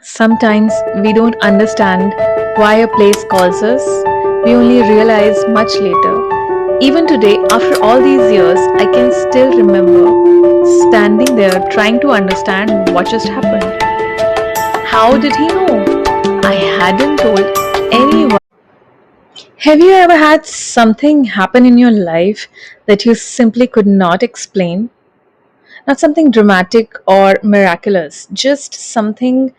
Sometimes we don't understand why a place calls us. We only realize much later. Even today, after all these years, I can still remember standing there trying to understand what just happened. How did he know? I hadn't told anyone. Have you ever had something happen in your life that you simply could not explain? Not something dramatic or miraculous, just something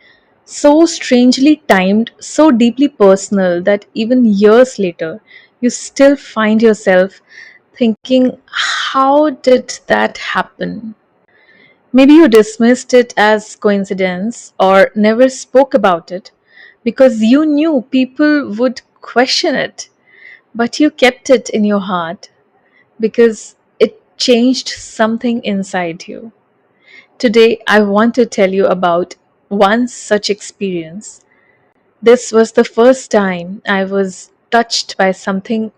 so strangely timed, so deeply personal that even years later, you still find yourself thinking, how did that happen? Maybe you dismissed it as coincidence or never spoke about it because you knew people would question it, but you kept it in your heart because it changed something inside you. Today, I want to tell you about one such experience. This was the first time I was touched by something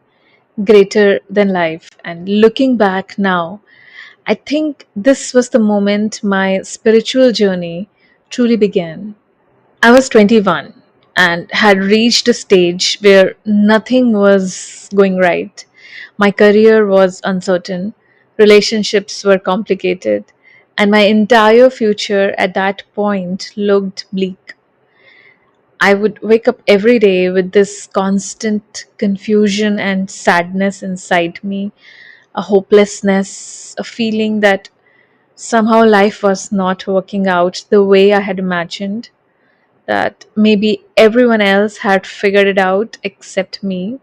greater than life, and looking back now, I think this was the moment my spiritual journey truly began. I was 21 and had reached a stage where nothing was going right. My career was uncertain, relationships were complicated, and my entire future at that point looked bleak. I would wake up every day with this constant confusion and sadness inside me, a hopelessness, a feeling that somehow life was not working out the way I had imagined, that maybe everyone else had figured it out except me.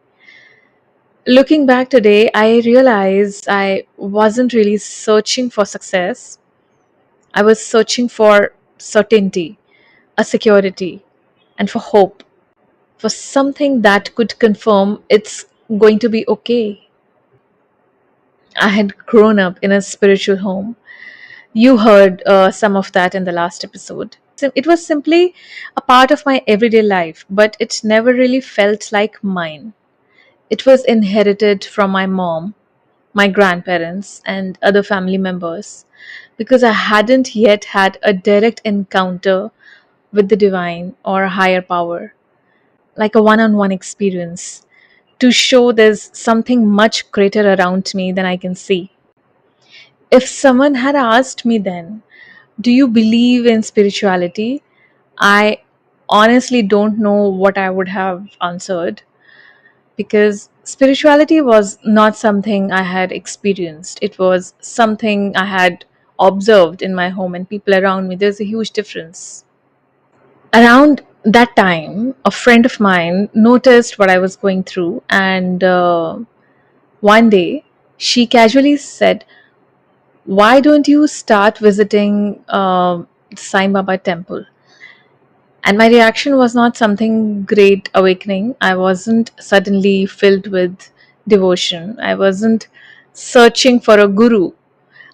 Looking back today, I realized I wasn't really searching for success. I was searching for certainty, a security, and for hope, for something that could confirm it's going to be okay. I had grown up in a spiritual home. You heard some of that in the last episode. It was simply a part of my everyday life, but it never really felt like mine. It was inherited from my mom, my grandparents, and other family members because I hadn't yet had a direct encounter with the divine or higher power, like a one on one experience, to show there's something much greater around me than I can see. If someone had asked me then, do you believe in spirituality? I honestly don't know what I would have answered because spirituality was not something I had experienced. It was something I had observed in my home and people around me. There's a huge difference. Around that time, a friend of mine noticed what I was going through, and one day she casually said, why don't you start visiting Sai Baba temple? And my reaction was not something great awakening. I wasn't suddenly filled with devotion. I wasn't searching for a guru.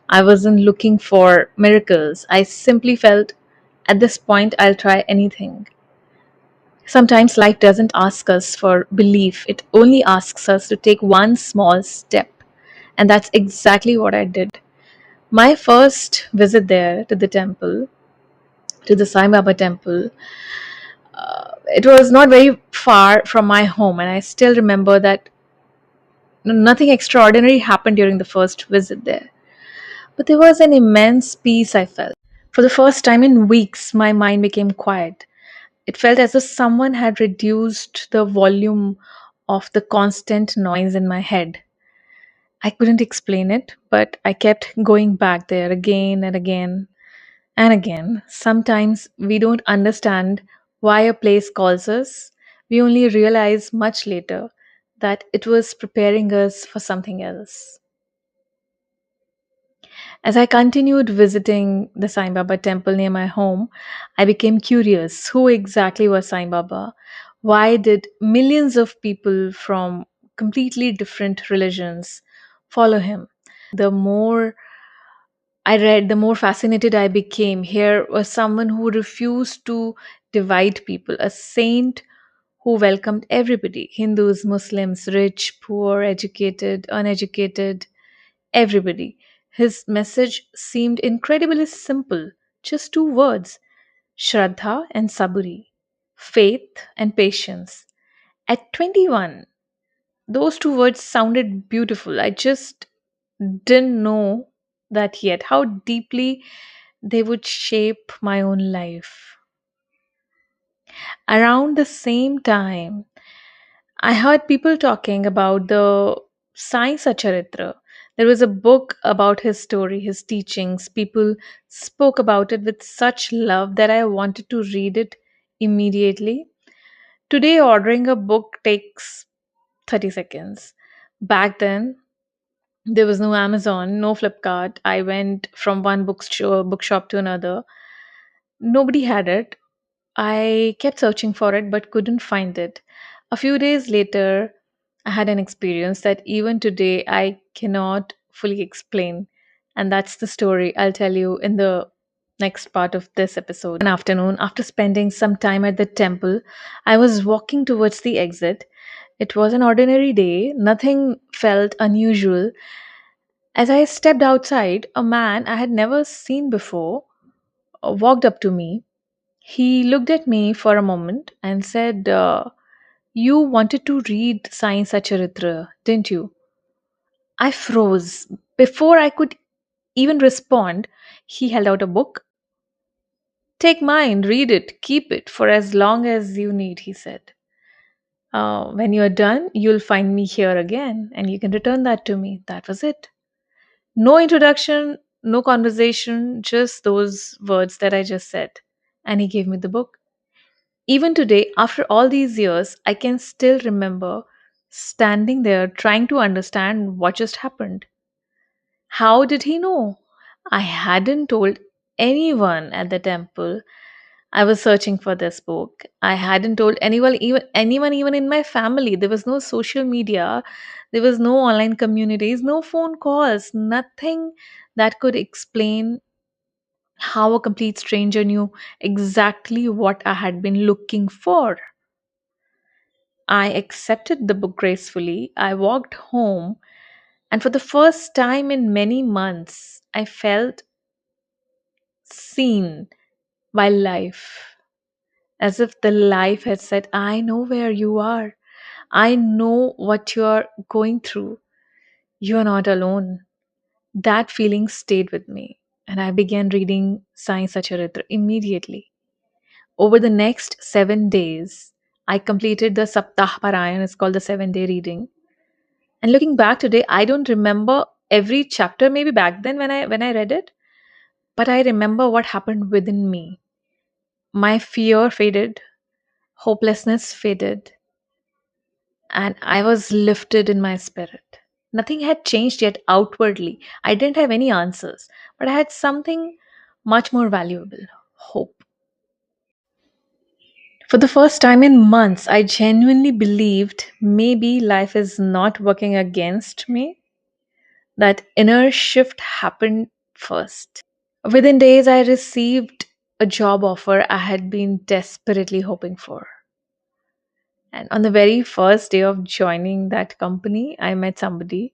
I wasn't looking for miracles. I simply felt at this point I'll try anything. Sometimes life doesn't ask us for belief, it only asks us to take one small step. And that's exactly what I did. My first visit there to the temple, to the Sai Baba temple, it was not very far from my home, and I still remember that nothing extraordinary happened during the first visit there. But there was an immense peace I felt. For the first time in weeks, my mind became quiet. It felt as if someone had reduced the volume of the constant noise in my head. I couldn't explain it, but I kept going back there again and again and again. Sometimes we don't understand why a place calls us. We only realize much later that it was preparing us for something else. As I continued visiting the Sai Baba temple near my home, I became curious who exactly was Sai Baba? Why did millions of people from completely different religions follow him? The more I read, the more fascinated I became. Here was someone who refused to divide people, a saint who welcomed everybody, Hindus, Muslims, rich, poor, educated, uneducated, everybody. His message seemed incredibly simple, just two words: Shraddha and Saburi, faith and patience. At 21, those two words sounded beautiful. I just didn't know that yet, how deeply they would shape my own life. Around the same time, I heard people talking about the Sai Satcharitra. There was a book about his story, his teachings. People spoke about it with such love that I wanted to read it immediately. Today, ordering a book takes 30 seconds. Back then, there was no Amazon, no Flipkart. I went from one bookshop to another. Nobody had it. I kept searching for it but couldn't find it. A few days later, I had an experience that even today I cannot fully explain. And that's the story I'll tell you in the next part of this episode. One afternoon, after spending some time at the temple, I was walking towards the exit. It was an ordinary day, nothing felt unusual. As I stepped outside, a man I had never seen before walked up to me. He looked at me for a moment and said, You wanted to read Sai Satcharitra, didn't you? I froze. Before I could even respond, he held out a book. Take mine, read it, keep it for as long as you need, he said. When you're done, you'll find me here again and you can return that to me. That was it. No introduction, no conversation, just those words that I just said. And he gave me the book. Even today, after all these years, I can still remember standing there trying to understand what just happened. How did he know? I hadn't told anyone at the temple I was searching for this book. I hadn't told anyone even in my family. There was no social media, there was no online communities, no phone calls, nothing that could explain how a complete stranger knew exactly what I had been looking for. I accepted the book gracefully. I walked home, and for the first time in many months, I felt seen by life. As if the life had said, I know where you are. I know what you're going through. You're not alone. That feeling stayed with me, and I began reading Sai Satcharitra immediately. Over the next 7 days, I completed the Saptah Parayan, it's called the 7 day reading. And looking back today, I don't remember every chapter maybe back then when I read it, but I remember what happened within me. My fear faded, hopelessness faded, and I was lifted in my spirit. Nothing had changed yet outwardly. I didn't have any answers, but I had something much more valuable: hope. For the first time in months, I genuinely believed maybe life is not working against me. That inner shift happened first. Within days, I received a job offer I had been desperately hoping for. And on the very first day of joining that company, I met somebody.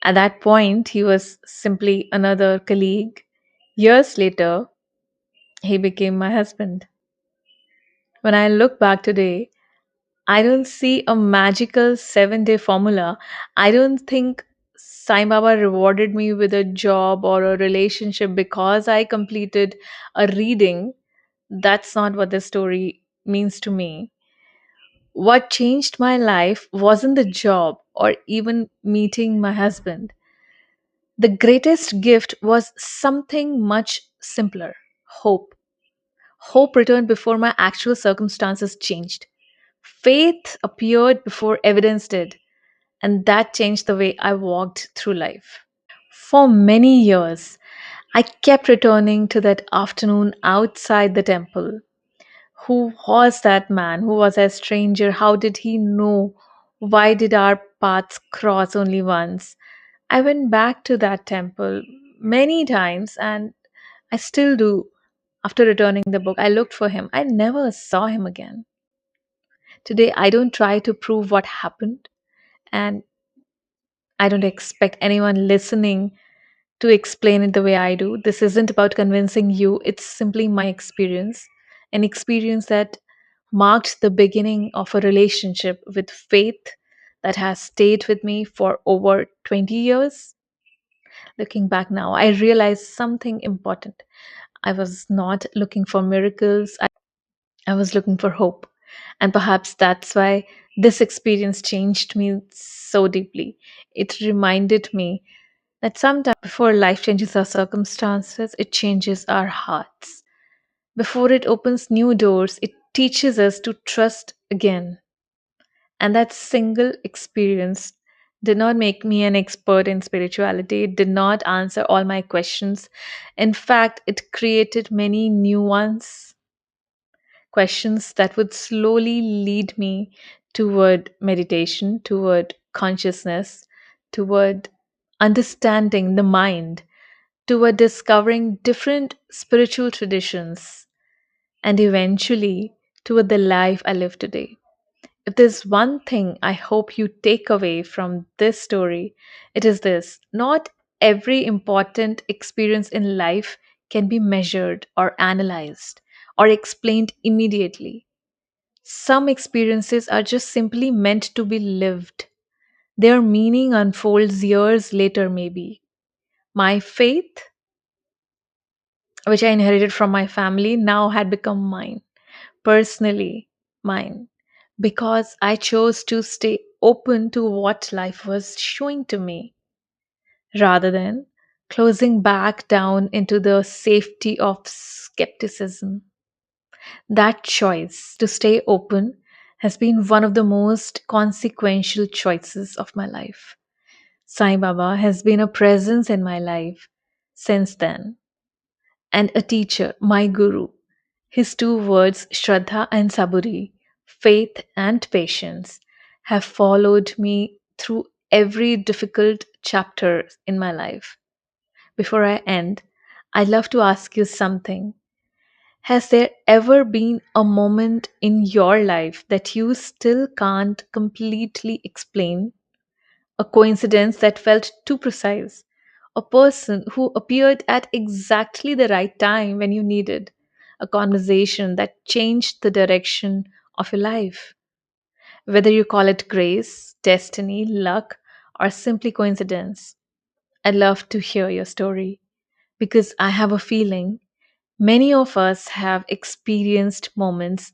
At that point, he was simply another colleague. Years later, he became my husband. When I look back today, I don't see a magical 7 day formula. I don't think Sai Baba rewarded me with a job or a relationship because I completed a reading. That's not what the story means to me. What changed my life wasn't the job or even meeting my husband. The greatest gift was something much simpler: hope. Hope returned before my actual circumstances changed. Faith appeared before evidence did, and that changed the way I walked through life. For many years, I kept returning to that afternoon outside the temple. Who was that man? Who was that stranger? How did he know? Why did our paths cross only once? I went back to that temple many times and I still do. After returning the book, I looked for him. I never saw him again. Today, I don't try to prove what happened, and I don't expect anyone listening to explain it the way I do. This isn't about convincing you, it's simply my experience, an experience that marked the beginning of a relationship with faith that has stayed with me for over 20 years. Looking back now, I realized something important. I was not looking for miracles, I was looking for hope. And perhaps that's why this experience changed me so deeply. It reminded me that sometimes before life changes our circumstances, it changes our hearts. Before it opens new doors, it teaches us to trust again. And that single experience did not make me an expert in spirituality. It did not answer all my questions. In fact, it created many new ones, questions that would slowly lead me toward meditation, toward consciousness, toward understanding the mind, toward discovering different spiritual traditions, and eventually toward the life I live today. If there's one thing I hope you take away from this story, it is this: not every important experience in life can be measured or analyzed or explained immediately. Some experiences are just simply meant to be lived. Their meaning unfolds years later, maybe. My faith, which I inherited from my family, now had become mine, personally mine, because I chose to stay open to what life was showing to me rather than closing back down into the safety of skepticism. That choice to stay open has been one of the most consequential choices of my life. Sai Baba has been a presence in my life since then, and a teacher, my guru. His two words, Shraddha and Saburi, faith and patience, have followed me through every difficult chapter in my life. Before I end, I'd love to ask you something. Has there ever been a moment in your life that you still can't completely explain? A coincidence that felt too precise? A person who appeared at exactly the right time when you needed? A conversation that changed the direction of your life? Whether you call it grace, destiny, luck, or simply coincidence, I'd love to hear your story because I have a feeling many of us have experienced moments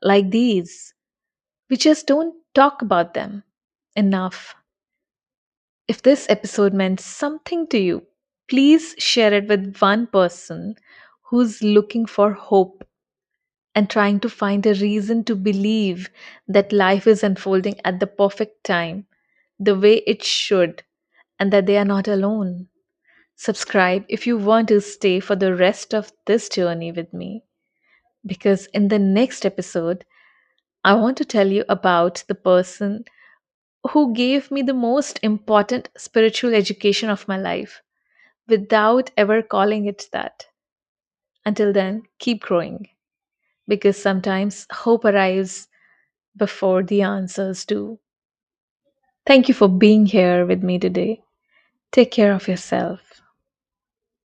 like these. We just don't talk about them enough. If this episode meant something to you, please share it with one person who's looking for hope and trying to find a reason to believe that life is unfolding at the perfect time, the way it should, and that they are not alone. Subscribe if you want to stay for the rest of this journey with me, because in the next episode, I want to tell you about the person who gave me the most important spiritual education of my life without ever calling it that. Until then, keep growing because sometimes hope arrives before the answers do. Thank you for being here with me today. Take care of yourself.